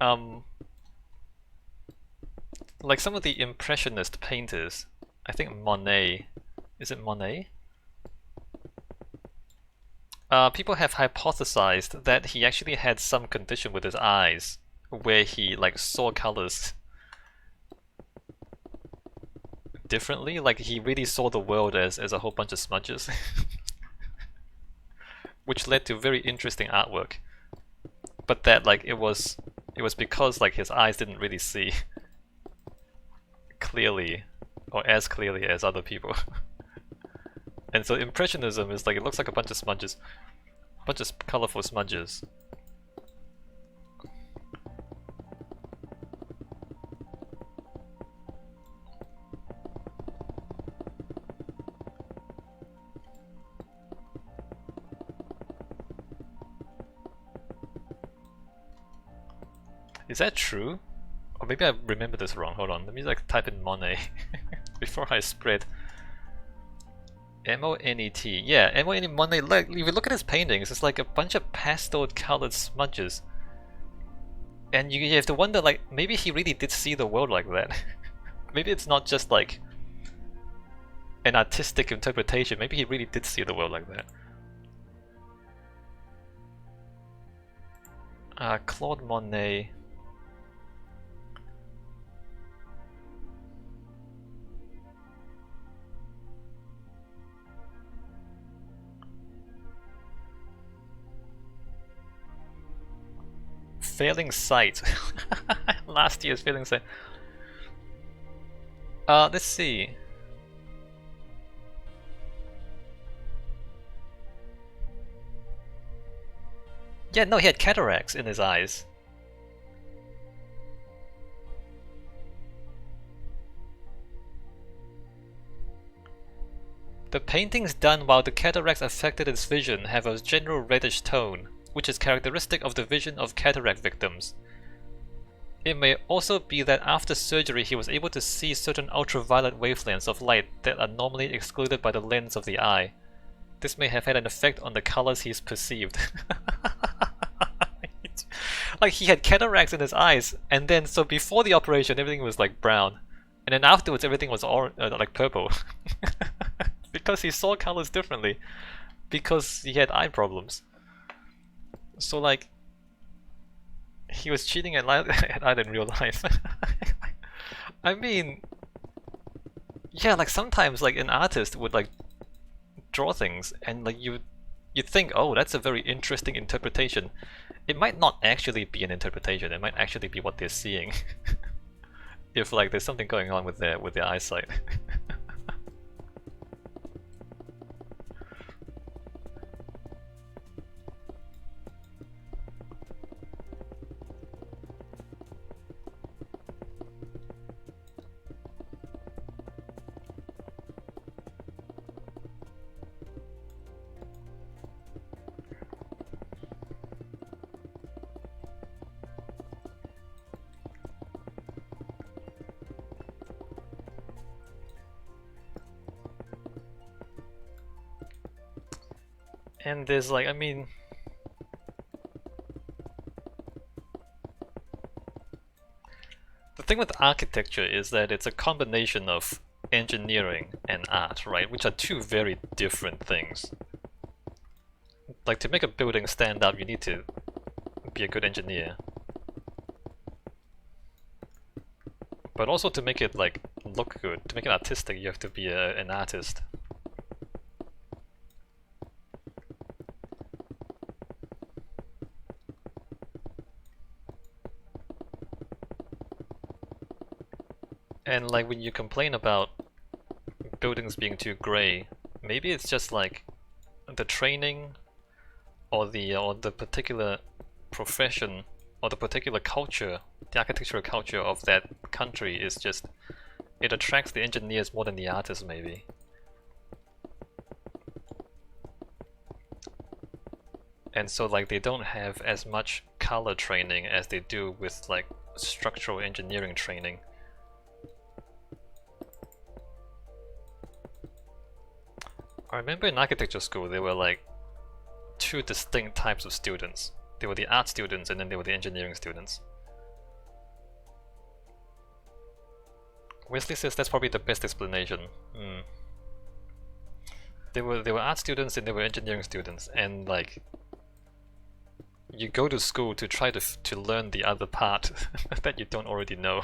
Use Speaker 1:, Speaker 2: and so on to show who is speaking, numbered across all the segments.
Speaker 1: Um, like some of the Impressionist painters, I think Monet, is it Monet? People have hypothesized that he actually had some condition with his eyes, where he like saw colors differently. Like he really saw the world as a whole bunch of smudges, which led to very interesting artwork. But that like it was because like his eyes didn't really see clearly or as clearly as other people. And so Impressionism is like it looks like a bunch of smudges, a bunch of colorful smudges. Is that true? Or maybe I remember this wrong. Hold on, let me like type in Monet before I spread. M-O-N-E-T. Yeah, M-O-N-E Monet. Like, if you look at his paintings, it's like a bunch of pastel colored smudges. And you have to wonder, like, maybe he really did see the world like that. Maybe it's not just like an artistic interpretation. Maybe he really did see the world like that. Claude Monet. Failing sight. Last year's failing sight. Let's see. Yeah, no, he had cataracts in his eyes. The paintings done while the cataracts affected his vision have a general reddish tone, which is characteristic of the vision of cataract victims. It may also be that after surgery he was able to see certain ultraviolet wavelengths of light that are normally excluded by the lens of the eye. This may have had an effect on the colors he's perceived. Like he had cataracts in his eyes, and then so before the operation everything was like brown, and then afterwards everything was like purple. Because he saw colors differently, because he had eye problems. So like, he was cheating at art in real life. I mean, yeah, like sometimes like an artist would like draw things, and like you think, oh, that's a very interesting interpretation. It might not actually be an interpretation. It might actually be what they're seeing. If like there's something going on with their eyesight. And there's like, I mean, the thing with architecture is that it's a combination of engineering and art, right? Which are two very different things. Like to make a building stand up, you need to be a good engineer. But also to make it like look good, to make it artistic, you have to be an artist. And like when you complain about buildings being too grey, maybe it's just like the training or the particular profession or the particular culture, the architectural culture of that country is just, it attracts the engineers more than the artists maybe. And so like they don't have as much color training as they do with like structural engineering training. I remember in architecture school there were like two distinct types of students. There were the art students and then there were the engineering students. Wesley says that's probably the best explanation. Hmm. They were art students and they were engineering students, and like you go to school to try to learn the other part that you don't already know.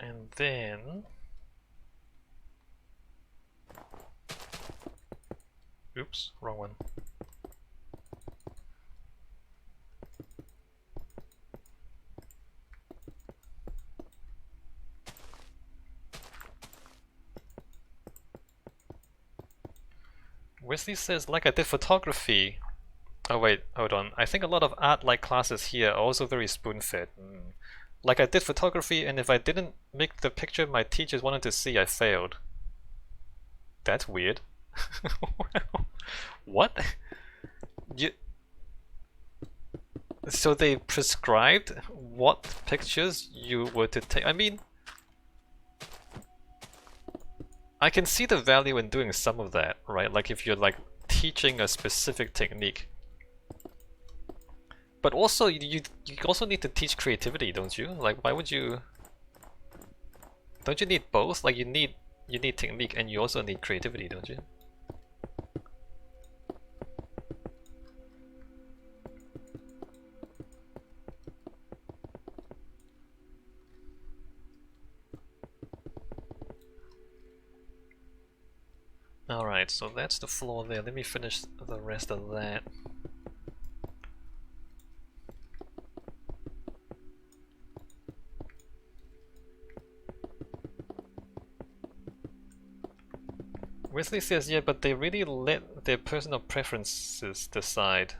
Speaker 1: And then... Oops, wrong one. Wesley says, like I did photography. Oh wait, hold on. I think a lot of art-like classes here are also very spoon-fed. Like I did photography, and if I didn't make the picture my teachers wanted to see, I failed. That's weird. What? So they prescribed what pictures you were to take? I mean, I can see the value in doing some of that, right? Like if you're like teaching a specific technique. But also you also need to teach creativity, don't you? Like why would you... Don't you need both? Like you need technique and you also need creativity, don't you? Alright, so that's the floor there. Let me finish the rest of that. Wesley says, yeah, but they really let their personal preferences decide.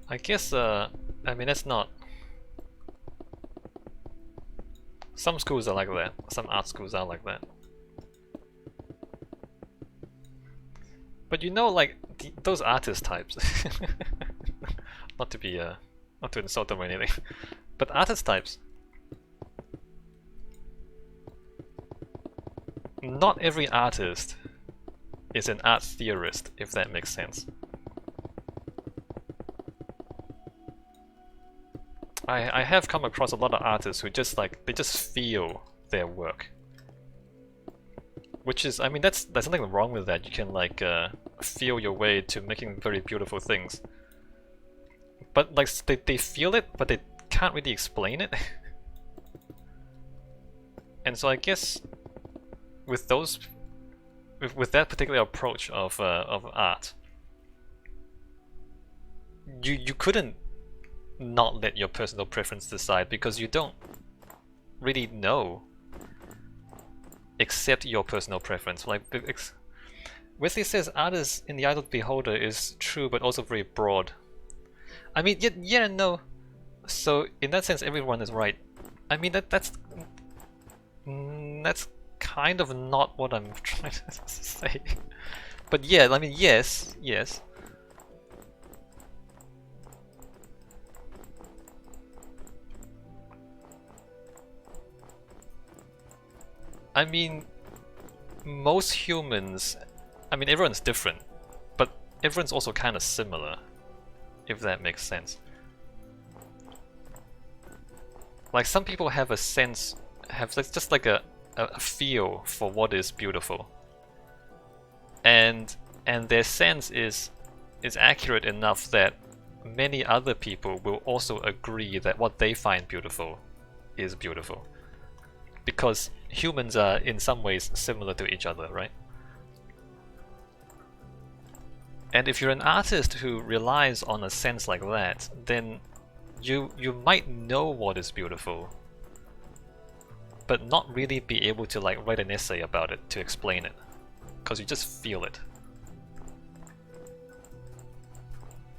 Speaker 1: I guess, I mean, that's not... Some schools are like that. Some art schools are like that. But you know, like, those artist types... not to be, not to insult them or anything. But artist types... Not every artist is an art theorist, if that makes sense. I have come across a lot of artists who just like, they just feel their work. Which is, I mean, there's nothing wrong with that. You can like feel your way to making very beautiful things. But like, they feel it, but they can't really explain it. And so I guess with those, with that particular approach of art, you couldn't not let your personal preference decide because you don't really know except your personal preference. Like Wesley says, art is in the eye of the beholder is true but also very broad. I mean, yeah, no. So in that sense, everyone is right. I mean that's kind of not what I'm trying to say. But yeah, I mean, yes. I mean, most humans, I mean, everyone's different, but everyone's also kind of similar. if that makes sense. Like some people have a sense, have just like a feel for what is beautiful, and their sense is accurate enough that many other people will also agree that what they find beautiful is beautiful, because humans are in some ways similar to each other, right? And if you're an artist who relies on a sense like that, then you might know what is beautiful, but not really be able to like write an essay about it to explain it, because you just feel it.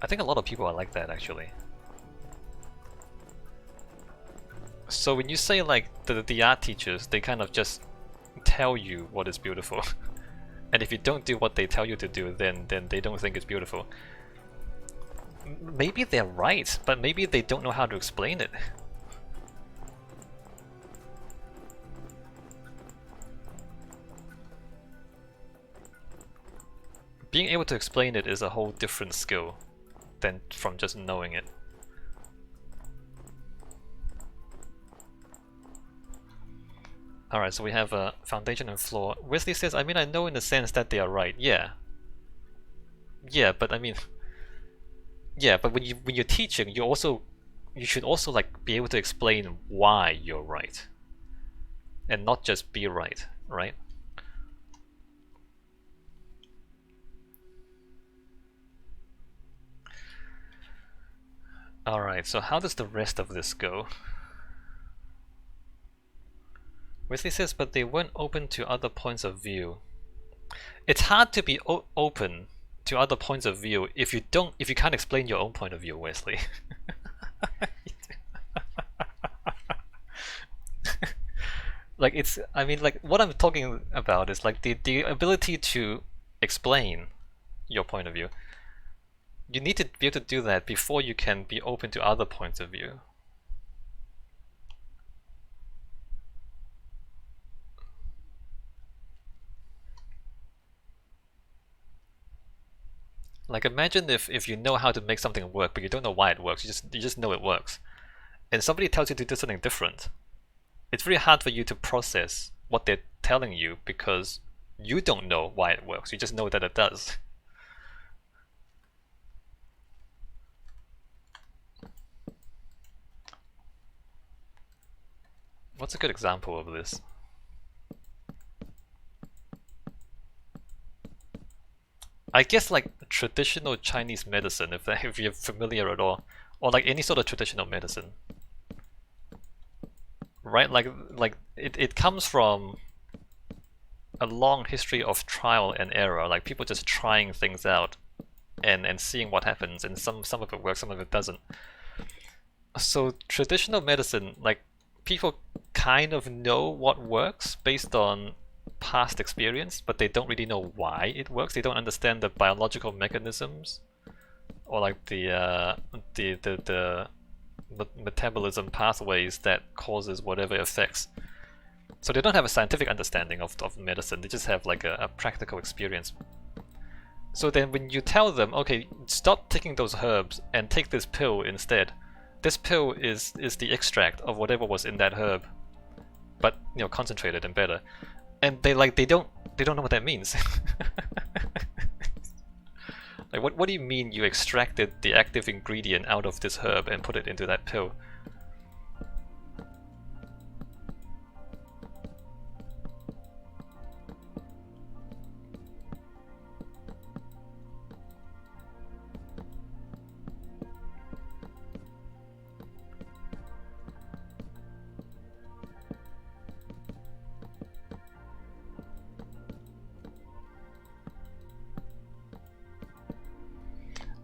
Speaker 1: I think a lot of people are like that actually. So when you say like the art teachers, they kind of just tell you what is beautiful. And if you don't do what they tell you to do, then they don't think it's beautiful. Maybe they're right, but maybe they don't know how to explain it. Being able to explain it is a whole different skill than from just knowing it. Alright, so we have a foundation and floor. Wesley says, I mean, I know in the sense that they are right. Yeah. Yeah, but I mean... Yeah, but when you're teaching, you should also like be able to explain why you're right. And not just be right, right? Alright, so how does the rest of this go? Wesley says, but they weren't open to other points of view. It's hard to be open to other points of view if you can't explain your own point of view, Wesley. Like I mean, like what I'm talking about is like the ability to explain your point of view. You need to be able to do that before you can be open to other points of view. Like imagine if you know how to make something work, but you don't know why it works. You just know it works, and somebody tells you to do something different. It's very hard for you to process what they're telling you because you don't know why it works. You just know that it does. What's a good example of this? I guess like traditional Chinese medicine, if you're familiar at all, or like any sort of traditional medicine, right? Like it comes from a long history of trial and error, like people just trying things out and seeing what happens, and some of it works, some of it doesn't. So traditional medicine, like people kind of know what works based on past experience, but they don't really know why it works. They don't understand the biological mechanisms or like the metabolism pathways that causes whatever effects. So they don't have a scientific understanding of medicine. They just have like a practical experience. So then when you tell them, okay, stop taking those herbs and take this pill instead. This pill is the extract of whatever was in that herb, but concentrated and better. And they don't know what that means. Like what do you mean you extracted the active ingredient out of this herb and put it into that pill?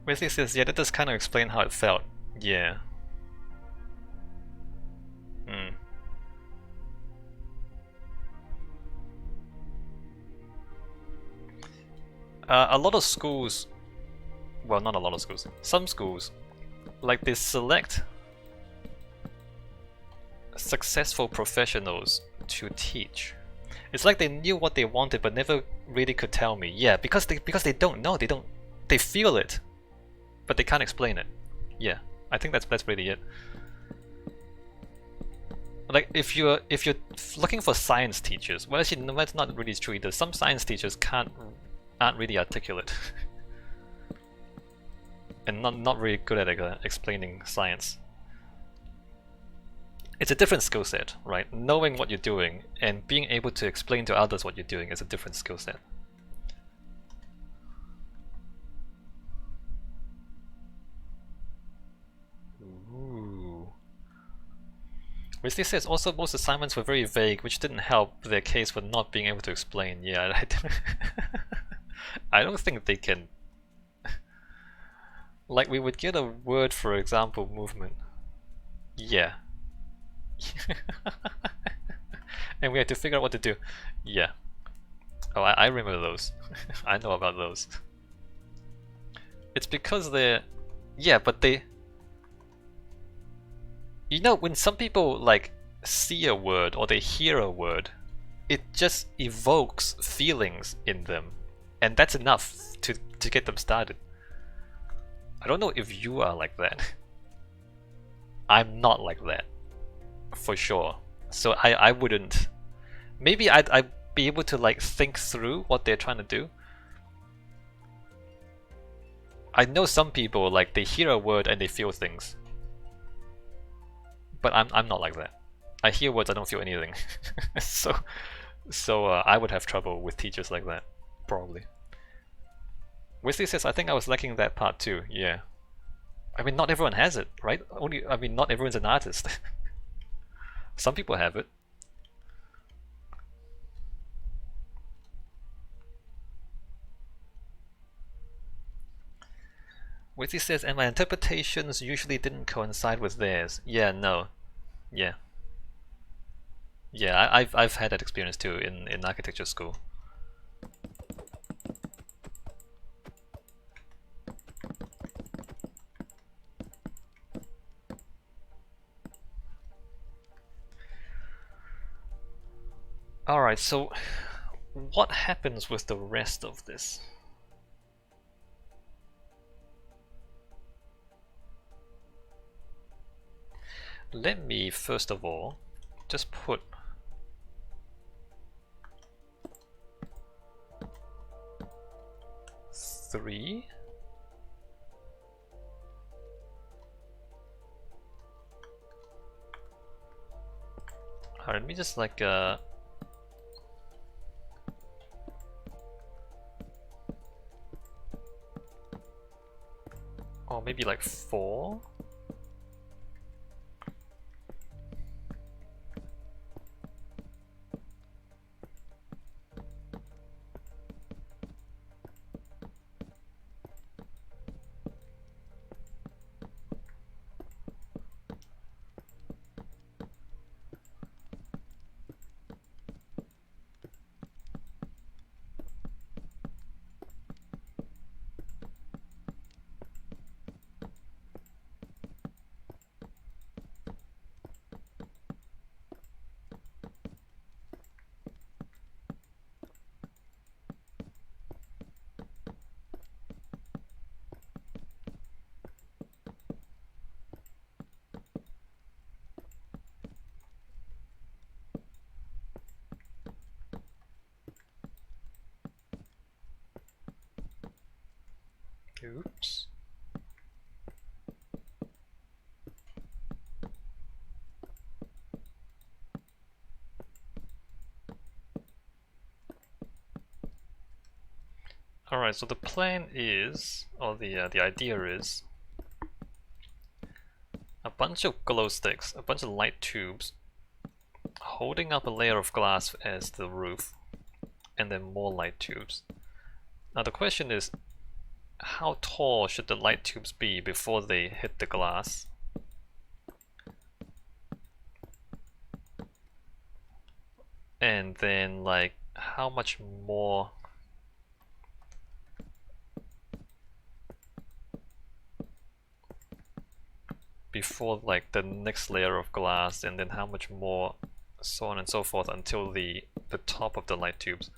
Speaker 1: Wesley says, yeah, that does kind of explain how it felt. Yeah. A lot of schools, well, not a lot of schools, some schools, like they select successful professionals to teach. It's like they knew what they wanted but never really could tell me. Yeah, because they don't know, they feel it. but they can't explain it. Yeah, I think that's really it. Like if you're looking for science teachers, well, actually, no, that's not really true either. Some science teachers aren't really articulate, and not really good at explaining science. It's a different skill set, right? Knowing what you're doing and being able to explain to others what you're doing is a different skill set. Ooh. Wesley says also most assignments were very vague, which didn't help their case for not being able to explain. Yeah, I don't think they can. Like we would get a word, for example, movement. Yeah. And we had to figure out what to do. Yeah. Oh, I remember those. I know about those. It's because they're... Yeah, but they... You know, when some people like see a word or they hear a word, it just evokes feelings in them. And that's enough to get them started. I don't know if you are like that. I'm not like that. For sure. So I wouldn't... Maybe I'd be able to like think through what they're trying to do. I know some people like they hear a word and they feel things. But I'm not like that. I hear words, I don't feel anything. so I would have trouble with teachers like that, probably. Wesley says, I think I was lacking that part too. Yeah. I mean, not everyone has it, right? I mean, not everyone's an artist. Some people have it. Wesley says, and my interpretations usually didn't coincide with theirs. Yeah, no. Yeah. Yeah, I've had that experience too in architecture school. Alright, so what happens with the rest of this? Let me first of all just put three. Alright, let me just like or maybe like 4. Oops. Alright, so the plan is, or the idea is, a bunch of glow sticks, a bunch of light tubes, holding up a layer of glass as the roof, and then more light tubes. Now the question is, how tall should the light tubes be before they hit the glass? And then like, how much more before like the next layer of glass, and then how much more, so on and so forth until the top of the light tubes.